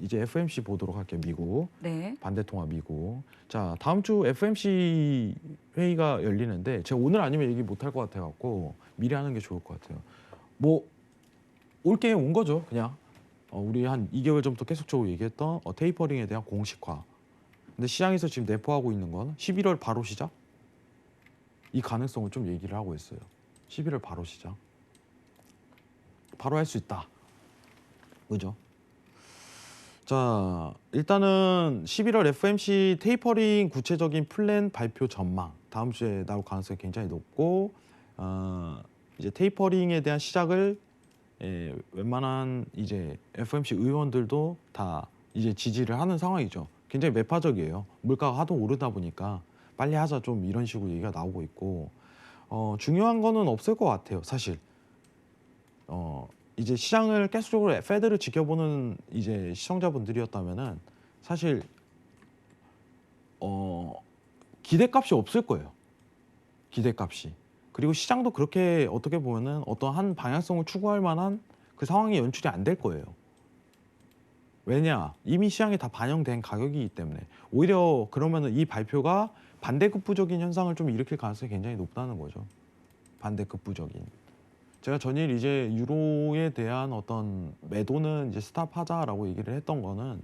이제 FOMC 보도록 할게요. 미국. 네. 반대통화 미국. 자, 다음 주 FOMC 회의가 열리는데 제가 오늘 아니면 얘기 못 할 것 같아 갖고 미리 하는 게 좋을 것 같아요. 뭐 올게 온 거죠, 그냥. 우리 한 2개월 전부터 계속적으로 얘기했던 테이퍼링에 대한 공식화. 근데 시장에서 지금 내포하고 있는 건 11월 바로 시작? 이 가능성을 좀 얘기를 하고 있어요. 11월 바로 시작. 바로 할 수 있다. 그죠? 자, 일단은 11월 FOMC 테이퍼링 구체적인 플랜 발표 전망 다음 주에 나올 가능성이 굉장히 높고 이제 테이퍼링에 대한 시작을 웬만한 이제 FOMC 의원들도 다 이제 지지를 하는 상황이죠. 굉장히 매파적이에요. 물가가 하도 오르다 보니까 빨리 하자 좀 이런 식으로 얘기가 나오고 있고 중요한 거는 없을 것 같아요. 사실 이제 시장을 계속적으로 페드를 지켜보는 이제 시청자분들이었다면은 사실 기대값이 없을 거예요. 기대값이. 그리고 시장도 그렇게 어떻게 보면은 어떤 한 방향성을 추구할 만한 그 상황이 연출이 안 될 거예요. 왜냐? 이미 시장에 다 반영된 가격이기 때문에. 오히려 그러면은 이 발표가 반대급부적인 현상을 좀 일으킬 가능성이 굉장히 높다는 거죠. 반대급부적인. 제가 전일 이제 유로에 대한 어떤 매도는 이제 스탑하자라고 얘기를 했던 거는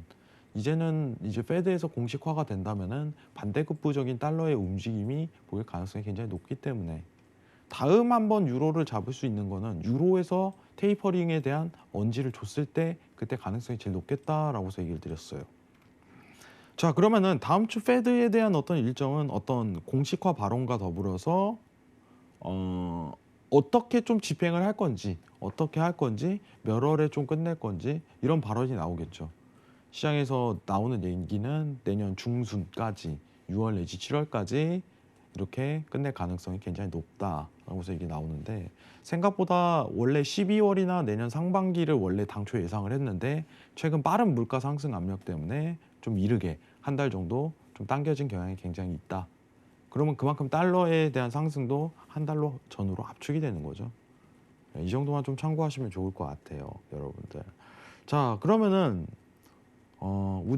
이제는 이제 페드에서 공식화가 된다면은 반대급부적인 달러의 움직임이 보일 가능성이 굉장히 높기 때문에 다음 한번 유로를 잡을 수 있는 거는 유로에서 테이퍼링에 대한 언지를 줬을 때 그때 가능성이 제일 높겠다라고 해서 얘기를 드렸어요. 자, 그러면은 다음 주 페드에 대한 어떤 일정은 어떤 공식화 발언과 더불어서 어떻게 좀 집행을 할 건지, 어떻게 할 건지, 몇 월에 좀 끝낼 건지 이런 발언이 나오겠죠. 시장에서 나오는 얘기는 내년 중순까지 6월 내지 7월까지 이렇게 끝낼 가능성이 굉장히 높다라고 해서 이게 나오는데 생각보다 원래 12월이나 내년 상반기를 원래 당초 예상을 했는데 최근 빠른 물가 상승 압력 때문에 좀 이르게 한 달 정도 좀 당겨진 경향이 굉장히 있다. 그러면 그만큼 달러에 대한 상승도 한 달로 전후로 압축이 되는 거죠. 이 정도만 좀 참고하시면 좋을 것 같아요, 여러분들. 자, 그러면은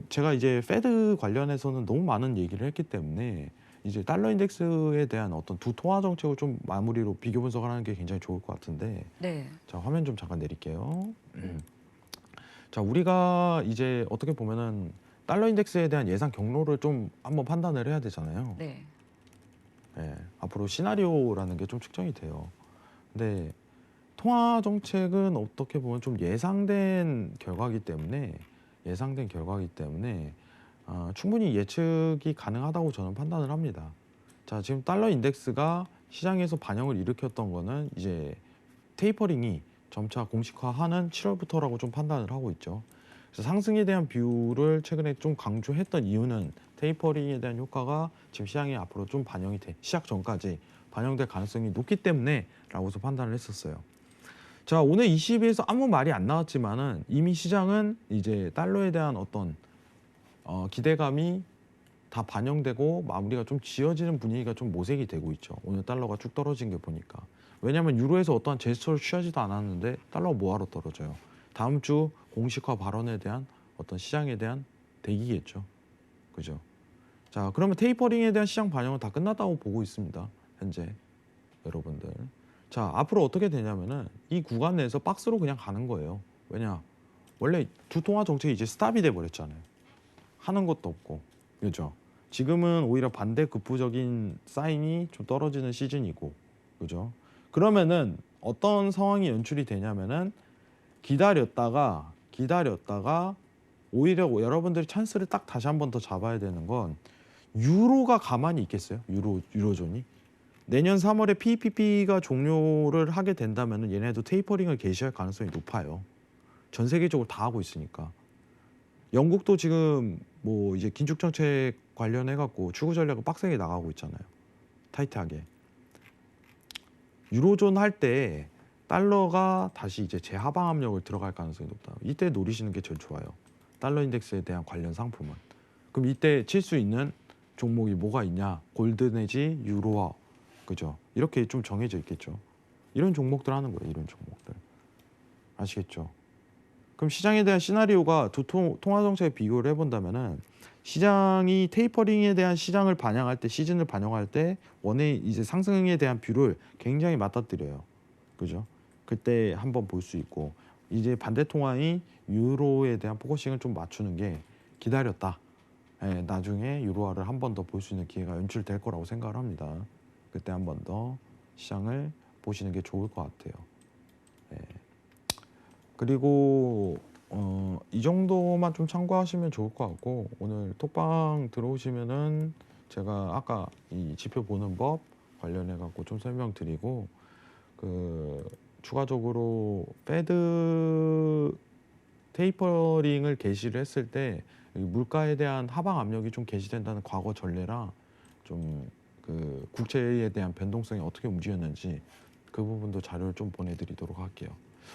제가 이제 페드 관련해서는 너무 많은 얘기를 했기 때문에 이제 달러 인덱스에 대한 어떤 두 통화 정책을 좀 마무리로 비교 분석을 하는 게 굉장히 좋을 것 같은데 네. 자, 화면 좀 잠깐 내릴게요. 자, 우리가 이제 어떻게 보면은 달러 인덱스에 대한 예상 경로를 좀 한번 판단을 해야 되잖아요. 네. 예, 앞으로 시나리오라는 게 좀 측정이 돼요. 근데 통화 정책은 어떻게 보면 좀 예상된 결과이기 때문에 충분히 예측이 가능하다고 저는 판단을 합니다. 자, 지금 달러 인덱스가 시장에서 반영을 일으켰던 거는 이제 테이퍼링이 점차 공식화하는 7월부터라고 좀 판단을 하고 있죠. 그래서 상승에 대한 비율을 최근에 좀 강조했던 이유는 테이퍼링에 대한 효과가 지금 시장에 앞으로 좀 반영이 시작 전까지 반영될 가능성이 높기 때문에라고 해서 판단을 했었어요. 자, 오늘 22에서 아무 말이 안 나왔지만은 이미 시장은 이제 달러에 대한 어떤 기대감이 다 반영되고 마무리가 좀 지어지는 분위기가 좀 모색이 되고 있죠. 오늘 달러가 쭉 떨어진 게 보니까. 왜냐하면 유로에서 어떠한 제스처를 취하지도 않았는데 달러가 뭐하러 떨어져요. 다음 주 공식화 발언에 대한 어떤 시장에 대한 대기겠죠. 그죠? 자, 그러면 테이퍼링에 대한 시장 반영은 다 끝났다고 보고 있습니다. 현재 여러분들. 자, 앞으로 어떻게 되냐면은 이 구간 내에서 박스로 그냥 가는 거예요. 왜냐? 원래 두 통화 정책이 이제 스탑이 돼 버렸잖아요. 하는 것도 없고. 그죠? 지금은 오히려 반대급부적인 사인이 좀 떨어지는 시즌이고. 그죠? 그러면은 어떤 상황이 연출이 되냐면은 기다렸다가 오히려 여러분들이 찬스를 딱 다시 한 번 더 잡아야 되는 건 유로가 가만히 있겠어요? 유로존이? 내년 3월에 PPP가 종료를 하게 된다면 얘네도 테이퍼링을 개시할 가능성이 높아요. 전 세계적으로 다 하고 있으니까. 영국도 지금 뭐 이제 긴축 정책 관련해 갖고 추구 전략을 빡세게 나가고 있잖아요. 타이트하게. 유로존 할 때 달러가 다시 이제 재하방 압력을 들어갈 가능성이 높다. 이때 노리시는 게 제일 좋아요. 달러 인덱스에 대한 관련 상품은. 그럼 이때 칠 수 있는 종목이 뭐가 있냐? 골드 내지 유로화. 그죠? 이렇게 좀 정해져 있겠죠. 이런 종목들 하는 거예요. 이런 종목들. 아시겠죠? 그럼 시장에 대한 시나리오가 두 통화 정책에 비교를 해본다면은 시장이 테이퍼링에 대한 시장을 반영할 때 시즌을 반영할 때 원의 이제 상승에 대한 뷰를 굉장히 맞닥뜨려요. 그죠? 그때 한번 볼 수 있고 이제 반대 통화인 유로에 대한 포커싱을 좀 맞추는 게 기다렸다. 예, 나중에 유로화를 한 번 더 볼 수 있는 기회가 연출될 거라고 생각을 합니다. 그때 한 번 더 시장을 보시는 게 좋을 것 같아요. 예. 그리고 이 정도만 좀 참고하시면 좋을 것 같고 오늘 톡방 들어오시면은 제가 아까 이 지표 보는 법 관련해 갖고 좀 설명드리고 그 추가적으로 패드 테이퍼링을 개시를 했을 때 물가에 대한 하방 압력이 좀 개시된다는 과거 전례랑 좀 그 국채에 대한 변동성이 어떻게 움직였는지 그 부분도 자료를 좀 보내드리도록 할게요.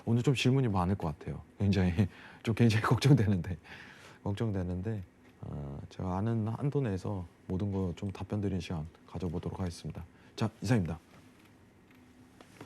오늘 좀 질문이 많을 것 같아요. 굉장히 걱정되는데 제가 아는 한도 내에서 모든 거 좀 답변 드리는 시간 가져보도록 하겠습니다. 자, 이상입니다.